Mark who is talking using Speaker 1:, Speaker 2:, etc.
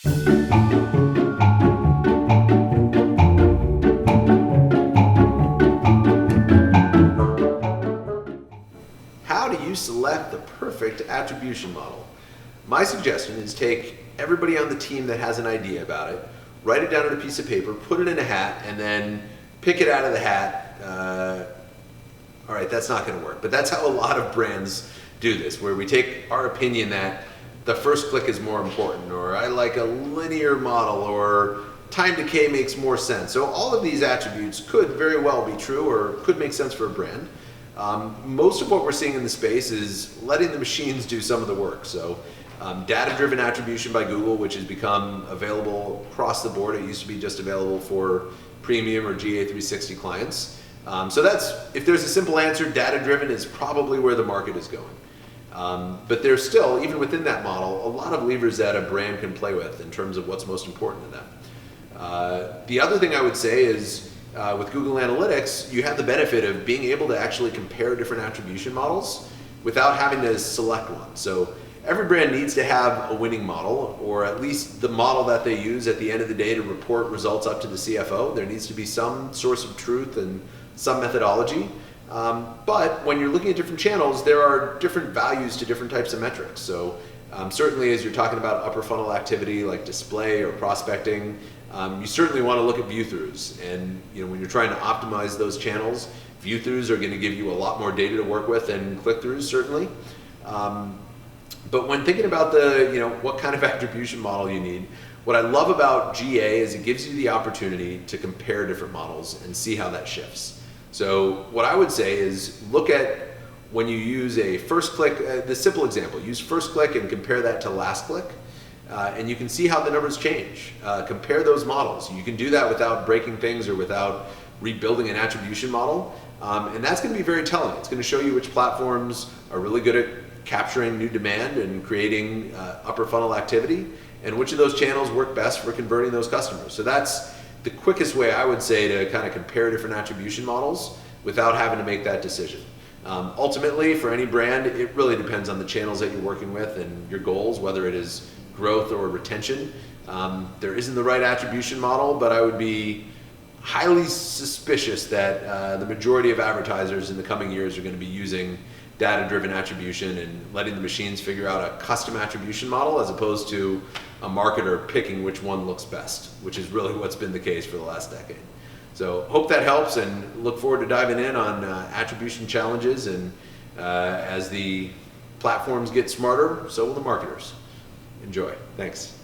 Speaker 1: How do you select the perfect attribution model? My suggestion is take everybody on the team that has an idea about it, write it down on a piece of paper, put it in a hat, and then pick it out of the hat. All right, that's not going to work, but that's how a lot of brands do this, where we take our opinion that the first click is more important, or I like a linear model, or time decay makes more sense. So all of these attributes could very well be true or could make sense for a brand. Most of what we're seeing in the space is letting the machines do some of the work. So data-driven attribution by Google, which has become available across the board. It used to be just available for premium or GA360 clients. So that's, if there's a simple answer, data-driven is probably where the market is going. But there's still, even within that model, a lot of levers that a brand can play with in terms of what's most important to them. The other thing I would say is with Google Analytics, you have the benefit of being able to actually compare different attribution models without having to select one. So every brand needs to have a winning model, or at least the model that they use at the end of the day to report results up to the CFO. There needs to be some source of truth and some methodology. But when you're looking at different channels, there are different values to different types of metrics. So certainly as you're talking about upper funnel activity like display or prospecting, you certainly want to look at view-throughs. And when you're trying to optimize those channels, view-throughs are going to give you a lot more data to work with than click-throughs, certainly. But when thinking about what kind of attribution model you need, what I love about GA is it gives you the opportunity to compare different models and see how that shifts. So what I would say is look at when you use a first click, the simple example, use first click and compare that to last click. And you can see how the numbers change. Compare those models. You can do that without breaking things or without rebuilding an attribution model. And that's going to be very telling. It's going to show you which platforms are really good at capturing new demand and creating upper funnel activity, and which of those channels work best for converting those customers. So that's the quickest way I would say to kind of compare different attribution models without having to make that decision. Ultimately, for any brand, it really depends on the channels that you're working with and your goals, whether it is growth or retention. There isn't the right attribution model, but I would be highly suspicious that the majority of advertisers in the coming years are going to be using data-driven attribution and letting the machines figure out a custom attribution model as opposed to a marketer picking which one looks best, which is really what's been the case for the last decade. So hope that helps, and look forward to diving in on attribution challenges, and as the platforms get smarter, so will the marketers. Enjoy. Thanks.